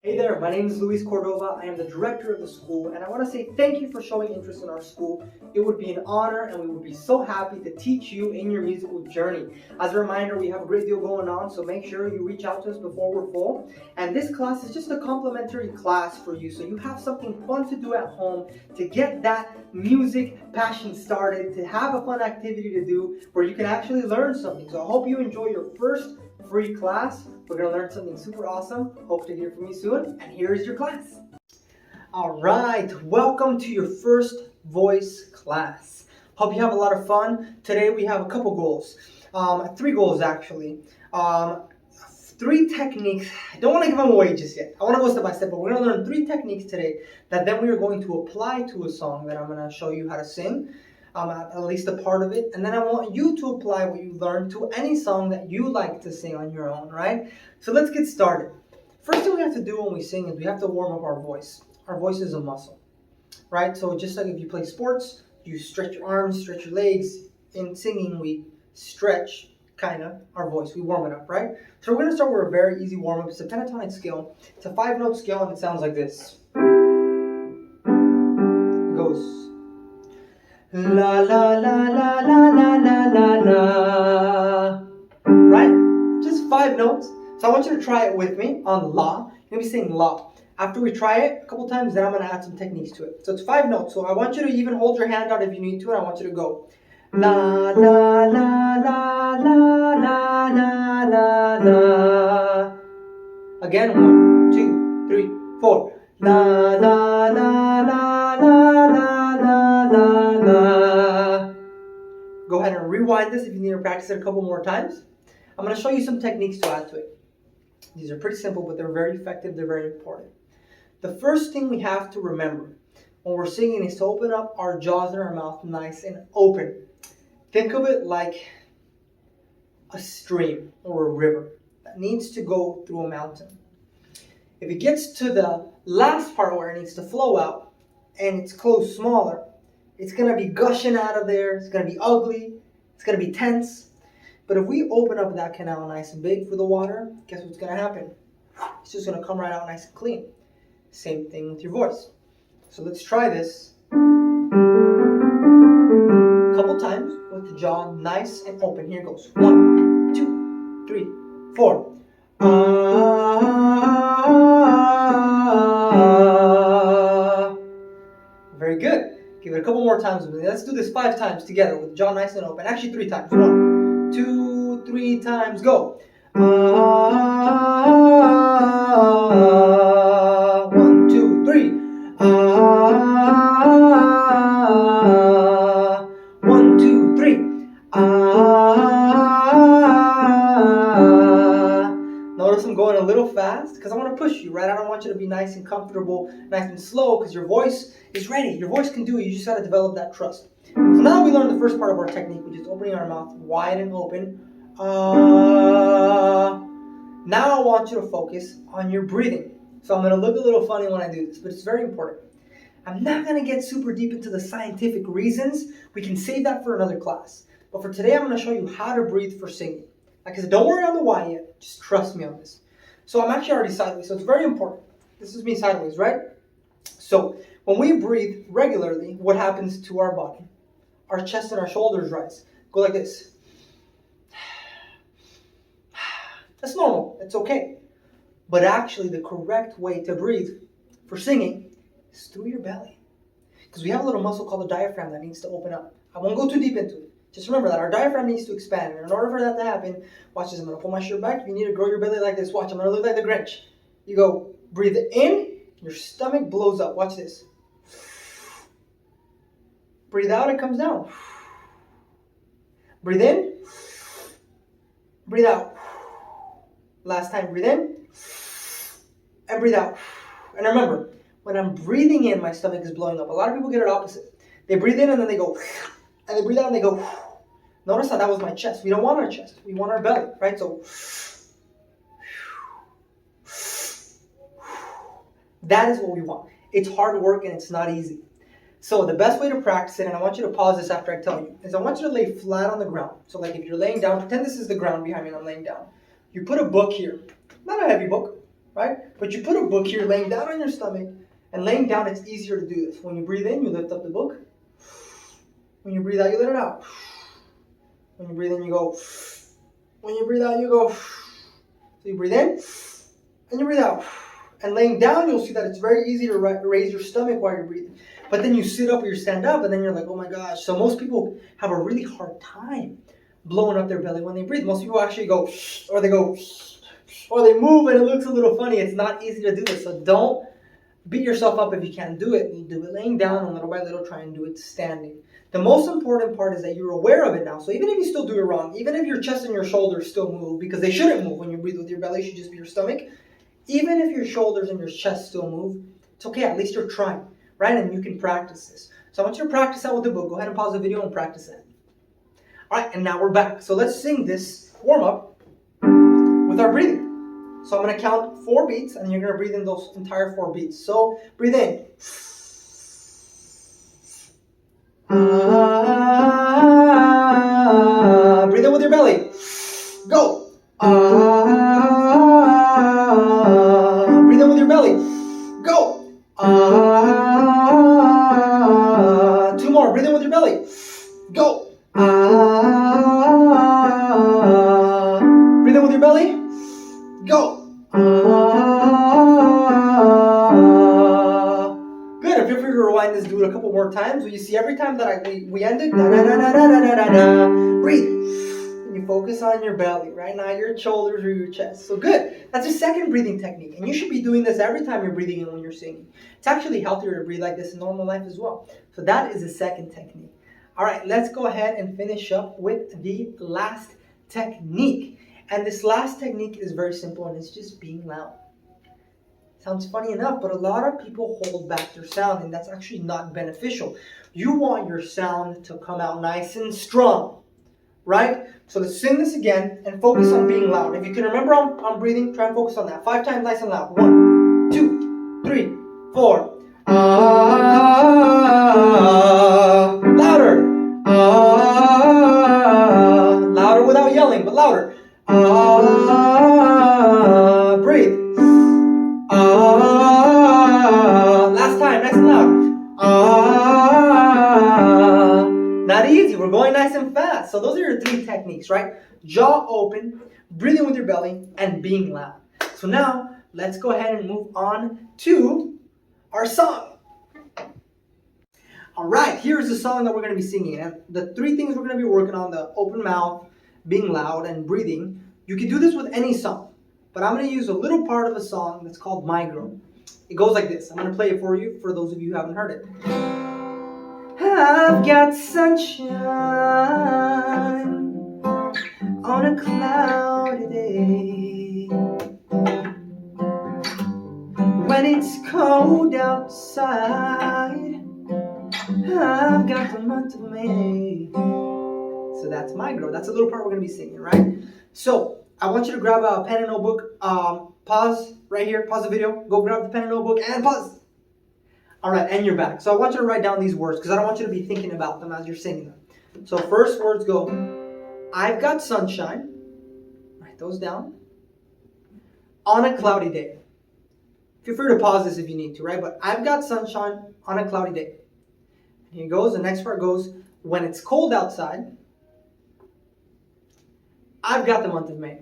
Hey there, my name is Luis Cordova. I am the director of the school, and I want to say thank you for showing interest in our school. It would be an honor, and we would be so happy to teach you in your musical journey. As a reminder, we have a great deal going on, so make sure you reach out to us before we're full. And this class is just a complimentary class for you, so you have something fun to do at home to get that music passion started, to have a fun activity to do where you can actually learn something. So I hope you enjoy your first free class. We're going to learn something super awesome. Hope to hear from you soon. And here is your class. All right, welcome to your first voice class. Hope you have a lot of fun. Today we have a couple goals. 3 goals actually. 3 techniques. I don't want to give them away just yet. I want to go step by step, but we're going to learn 3 techniques today that then we are going to apply to a song that I'm going to show you how to sing. At least a part of it, and then I want you to apply what you learned to any song that you like to sing on your own, right? So let's get started. First thing we have to do when we sing is we have to warm up our voice. Our voice is a muscle, right? So just like if you play sports, you stretch your arms, stretch your legs. In singing, we stretch, kind of, our voice. We warm it up, right? So we're going to start with a very easy warm-up. It's a pentatonic scale. It's a 5-note scale, and it sounds like this. It goes la la la la la la la la la. Right? Just 5 notes. So I want you to try it with me on la. You're going to be saying la. After we try it a couple times, then I'm going to add some techniques to it. So it's 5 notes. So I want you to even hold your hand out if you need to, and I want you to go la la la la la la la la la. Again, 1, 2, 3, 4. La la la la la la la la la. Go ahead and rewind this if you need to practice it a couple more times. I'm going to show you some techniques to add to it. These are pretty simple, but they're very effective. They're very important. The first thing we have to remember when we're singing is to open up our jaws and our mouth nice and open. Think of it like a stream or a river that needs to go through a mountain. If it gets to the last part where it needs to flow out and it's closed smaller, it's going to be gushing out of there. It's going to be ugly. It's going to be tense. But if we open up that canal nice and big for the water, guess what's going to happen? It's just going to come right out nice and clean. Same thing with your voice. So let's try this a couple times with the jaw nice and open. Here goes. 1, 2, 3, 4. Very good. Give it a couple more times with me. Let's do this 5 times together with the jaw nice and open. Actually 3 times. 1, 2, 3 times. Go. 1, 2, 3. 1, 2, 3. Notice I'm going a little fast because I want to push you, right? I don't want you to be nice and comfortable, nice and slow, because your voice is ready. Your voice can do it. You just got to develop that trust. So now that we learned the first part of our technique, which is opening our mouth wide and open. Now I want you to focus on your breathing. So I'm going to look a little funny when I do this, but it's very important. I'm not going to get super deep into the scientific reasons. We can save that for another class. But for today, I'm going to show you how to breathe for singing. Like I said, don't worry on the why yet. Just trust me on this. So I'm actually already sideways, so it's very important. This is me sideways, right? So when we breathe regularly, what happens to our body? Our chest and our shoulders rise. Go like this. That's normal. It's okay. But actually, the correct way to breathe for singing is through your belly. Because we have a little muscle called the diaphragm that needs to open up. I won't go too deep into it. Just remember that our diaphragm needs to expand. And in order for that to happen, watch this. I'm going to pull my shirt back. You need to grow your belly like this. Watch. I'm going to look like the Grinch. You go, breathe in. Your stomach blows up. Watch this. Breathe out. It comes down. Breathe in. Breathe out. Last time. Breathe in. And breathe out. And remember, when I'm breathing in, my stomach is blowing up. A lot of people get it opposite. They breathe in and then they go, and they breathe out and they go. Notice how that was my chest. We don't want our chest. We want our belly, right? So that is what we want. It's hard work and it's not easy. So the best way to practice it, and I want you to pause this after I tell you, is I want you to lay flat on the ground. So like if you're laying down, pretend this is the ground behind me and I'm laying down. You put a book here. Not a heavy book, right? But you put a book here laying down on your stomach, and laying down, it's easier to do this. When you breathe in, you lift up the book. When you breathe out, you let it out. When you breathe in, you go. When you breathe out, you go. So you breathe in, and you breathe out. And laying down, you'll see that it's very easy to raise your stomach while you're breathing. But then you sit up or you stand up, and then you're like, oh my gosh. So most people have a really hard time blowing up their belly when they breathe. Most people actually go, or they go, or they move, and it looks a little funny. It's not easy to do this. So don't beat yourself up if you can't do it. You do it laying down, and little by little try and do it standing. The most important part is that you're aware of it now. So even if you still do it wrong, even if your chest and your shoulders still move, because they shouldn't move when you breathe with your belly, it should just be your stomach. Even if your shoulders and your chest still move, it's okay. At least you're trying, right? And you can practice this. So I want you to practice that with the book. Go ahead and pause the video and practice that. All right, and now we're back. So let's sing this warm-up with our breathing. So I'm going to count 4 beats, and you're going to breathe in those entire 4 beats. So breathe in. Breathe in with your belly. Go. Breathe in with your belly. Go. 2 more. Breathe in with your belly. Go. Breathe in with your belly. Go. Good. If you're free to rewind this, do it a couple more times. So you see every time that we end it, da, da, da, da, da, da, da, da. Breathe. And you focus on your belly, right? Not your shoulders or your chest. So good. That's a second breathing technique. And you should be doing this every time you're breathing in when you're singing. It's actually healthier to breathe like this in normal life as well. So that is the second technique. All right, let's go ahead and finish up with the last technique. And this last technique is very simple, and it's just being loud. Sounds funny enough, but a lot of people hold back their sound, and that's actually not beneficial. You want your sound to come out nice and strong, right? So let's sing this again and focus on being loud. If you can remember on breathing, try and focus on that. 5 times nice and loud. 1, 2, 3, 4. Louder. Louder without yelling, but louder. Breathe. Last time, nice and loud. Not easy. We're going nice and fast. So those are your 3 techniques, right? Jaw open, breathing with your belly, and being loud. So now, let's go ahead and move on to our song. All right, here's the song that we're going to be singing. And the 3 things we're going to be working on, the open mouth, being loud, and breathing. You can do this with any song, but I'm going to use a little part of a song that's called My Girl. It goes like this. I'm going to play it for you, for those of you who haven't heard it. I've got sunshine on a cloudy day. When it's cold outside, I've got the month of May. So that's My Girl. That's a little part we're going to be singing, right? So I want you to grab a pen and notebook. Pause right here. Pause the video. Go grab the pen and notebook and pause. All right, and you're back. So I want you to write down these words because I don't want you to be thinking about them as you're singing them. So first words go, I've got sunshine. Write those down. On a cloudy day. Feel free to pause this if you need to, right? But I've got sunshine on a cloudy day. And here goes. The next part goes, when it's cold outside, I've got the month of May.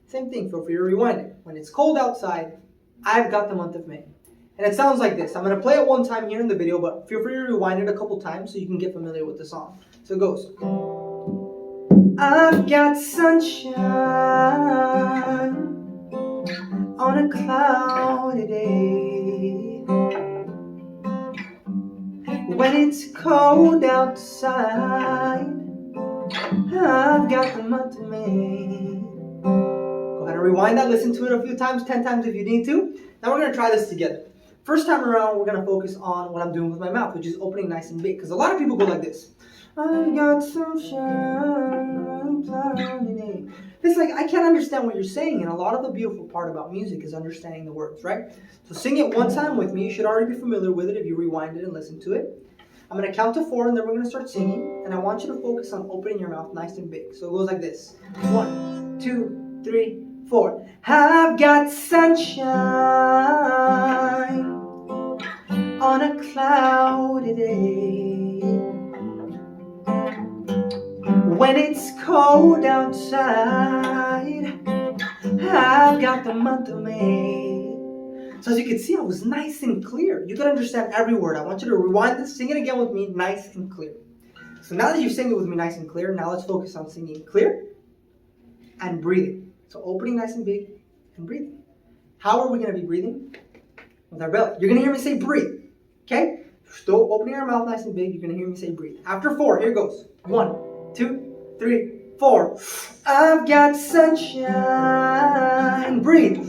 Same thing, feel free to rewind it. When it's cold outside, I've got the month of May. And it sounds like this. I'm going to play it one time here in the video, but feel free to rewind it a couple times so you can get familiar with the song. So it goes. I've got sunshine on a cloudy day. When it's cold outside, I've got the month of May. Go ahead and rewind that. Listen to it a few times, 10 times if you need to. Now we're going to try this together. First time around, we're going to focus on what I'm doing with my mouth, which is opening nice and big. Because a lot of people go like this. I got sunshine. It's like, I can't understand what you're saying. And a lot of the beautiful part about music is understanding the words, right? So sing it one time with me. You should already be familiar with it if you rewind it and listen to it. I'm going to count to 4 and then we're going to start singing. And I want you to focus on opening your mouth nice and big. So it goes like this. 1, 2, 3, 4. I've got sunshine on a cloudy day. When it's cold outside, I've got the month of May. So as you can see, I was nice and clear. You can understand every word. I want you to rewind this, sing it again with me, nice and clear. So now that you've sang it with me nice and clear, now let's focus on singing clear and breathing. So opening nice and big and breathing. How are we going to be breathing? With our belly. You're going to hear me say breathe. Okay? Still opening our mouth nice and big. You're going to hear me say breathe. After 4, here goes. 1, 2, 3, 4. I've got sunshine. Breathe.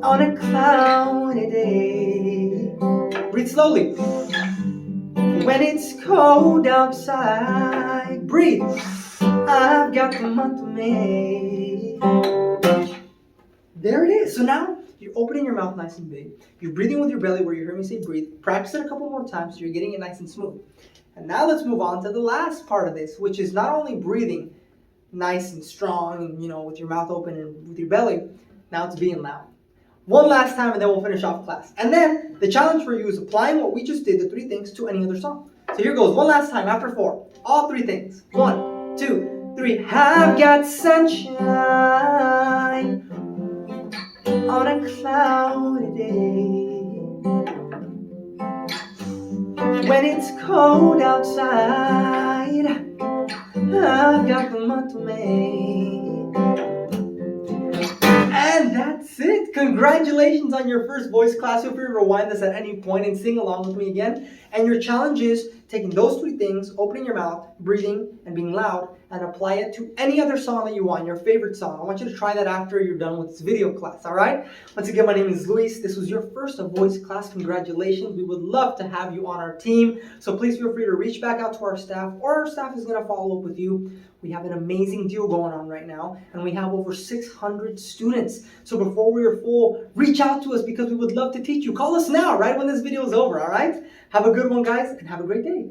On a cloudy day. Breathe slowly. When it's cold outside. Breathe. I've got the month of May. There it is. So now you're opening your mouth nice and big. You're breathing with your belly where you heard me say breathe. Practice it a couple more times so you're getting it nice and smooth. And now let's move on to the last part of this, which is not only breathing nice and strong and, with your mouth open and with your belly, now it's being loud. One last time and then we'll finish off class. And then the challenge for you is applying what we just did, the 3 things, to any other song. So here goes, one last time after 4. All 3 things. 1, 2, 3. I've got sunshine on a cloudy day. When it's cold outside, I've got the month of May. And that's it. Congratulations on your first voice class. Feel free to rewind this at any point and sing along with me again. And your challenge is taking those 3 things, opening your mouth, breathing, and being loud, and apply it to any other song that you want, your favorite song. I want you to try that after you're done with this video class, all right? Once again, my name is Luis. This was your first voice class. Congratulations. We would love to have you on our team. So please feel free to reach back out to our staff, or our staff is going to follow up with you. We have an amazing deal going on right now, and we have over 600 students. So before we are full, reach out to us because we would love to teach you. Call us now, right when this video is over, all right? Have a good one, guys, and have a great day.